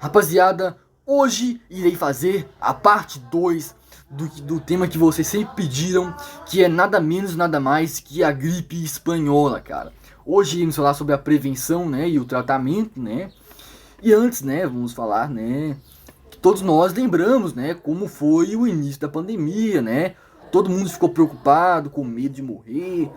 Rapaziada, hoje irei fazer a parte 2 do tema que vocês sempre pediram, que é nada menos, nada mais que a gripe espanhola, cara. Hoje iremos falar sobre a prevenção, né, e o tratamento, né. E antes, né, vamos falar, né, que todos nós lembramos, né, como foi o início da pandemia, né. Todo mundo ficou preocupado, com medo de morrer,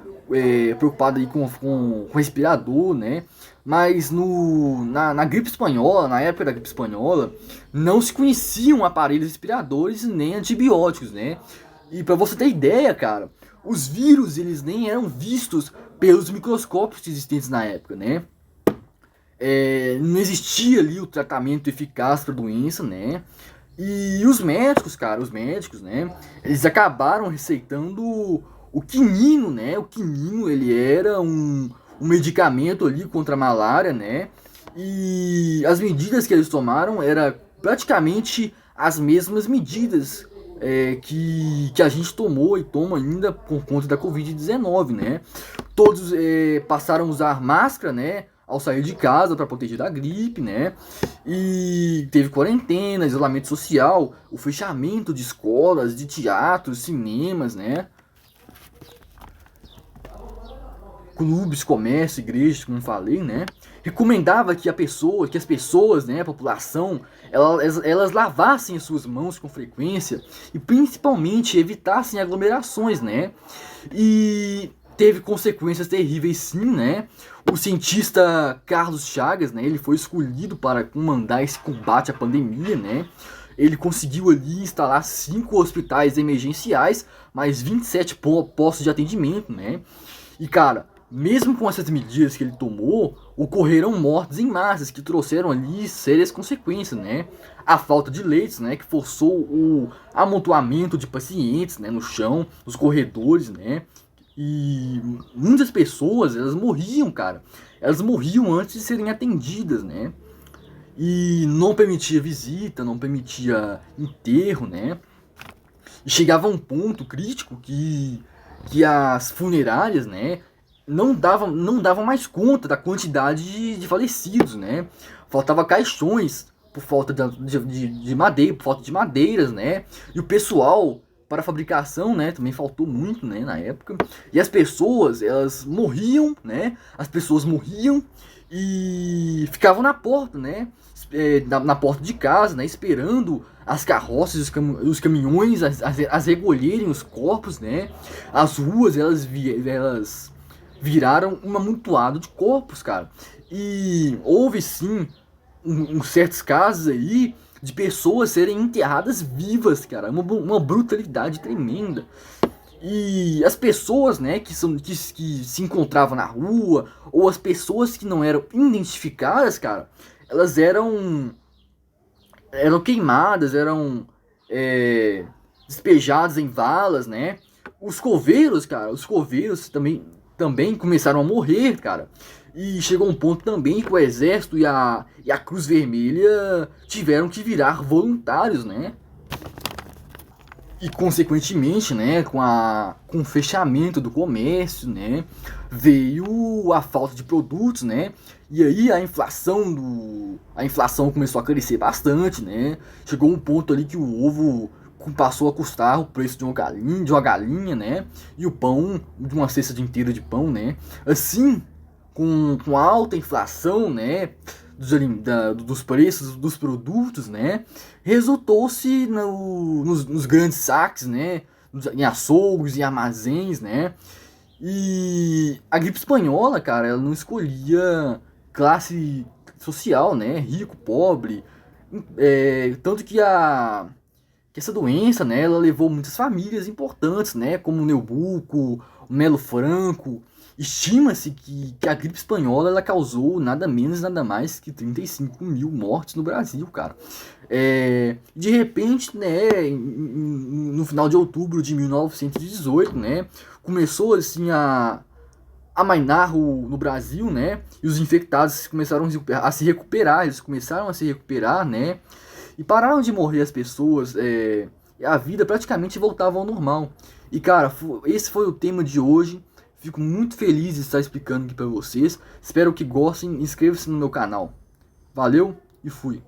preocupado aí com respirador, né? Mas na gripe espanhola, na época da gripe espanhola, não se conheciam aparelhos respiradores nem antibióticos, né? E para você ter ideia, cara, os vírus eles nem eram vistos pelos microscópios existentes na época, né? Não existia ali o tratamento eficaz para a doença, né? E os médicos, cara, os médicos, né? Eles acabaram receitando o quinino, né? O quinino, ele era um medicamento ali contra a malária, né? E as medidas que eles tomaram eram praticamente as mesmas medidas que a gente tomou e toma ainda por conta da Covid-19, né? Todos passaram a usar máscara, né? Ao sair de casa para proteger da gripe, né? E teve quarentena, isolamento social, o fechamento de escolas, de teatros, cinemas, né? Clubes, comércio, igrejas, como falei, né? Recomendava que as pessoas, né, a população, elas lavassem as suas mãos com frequência e principalmente evitassem aglomerações, né? E teve consequências terríveis sim, né? O cientista Carlos Chagas, né, ele foi escolhido para comandar esse combate à pandemia, né? Ele conseguiu ali instalar 5 hospitais emergenciais, mais 27 postos de atendimento, né? E cara, mesmo com essas medidas que ele tomou, ocorreram mortes em massas que trouxeram ali sérias consequências, né? A falta de leitos, né, que forçou o amontoamento de pacientes, né, no chão, nos corredores, né? E muitas pessoas, elas morriam, cara. Elas morriam antes de serem atendidas, né? E não permitia visita, não permitia enterro, né? E chegava a um ponto crítico que as funerárias, né, não davam mais conta da quantidade de falecidos, né? Faltava caixões por falta de madeira, por falta de madeiras, né? E o pessoal para a fabricação, né, também faltou muito, né, na época. E as pessoas, elas morriam, né? As pessoas morriam e ficavam na porta, né? Na porta de casa, né? Esperando as carroças, os caminhões, as recolherem os corpos, né? As ruas, elas viraram um amontoado de corpos, cara. E houve sim certos casos aí de pessoas serem enterradas vivas, cara. Uma brutalidade tremenda. E as pessoas, né, que se encontravam na rua, ou as pessoas que não eram identificadas, cara, elas eram queimadas, eram despejadas em valas, né? Os coveiros, cara, os coveiros também começaram a morrer, cara. E chegou um ponto também que o exército e a Cruz Vermelha tiveram que virar voluntários, né? E consequentemente, né, com o fechamento do comércio, né, veio a falta de produtos, né? E aí a inflação começou a crescer bastante, né? Chegou um ponto ali que o ovo passou a custar o preço de uma galinha, né? E o pão, de uma cesta inteira de pão, né? Assim, com a alta inflação, né, dos preços dos produtos, né, resultou-se nos grandes saques, né, em açougues e armazéns, né, e a gripe espanhola, cara, ela não escolhia classe social, né, rico, pobre, tanto que essa doença, né, ela levou muitas famílias importantes, né, como o Neubuco, o Melo Franco. Estima-se que a gripe espanhola ela causou nada menos, nada mais que 35 mil mortes no Brasil, cara. De repente, né, no final de outubro de 1918, né, começou assim a amainar no Brasil, né, e os infectados começaram a se recuperar, eles começaram a se recuperar, né, e pararam de morrer as pessoas, e a vida praticamente voltava ao normal. E cara, esse foi o tema de hoje. Fico muito feliz de estar explicando aqui para vocês. Espero que gostem. Inscreva-se no meu canal. Valeu e fui.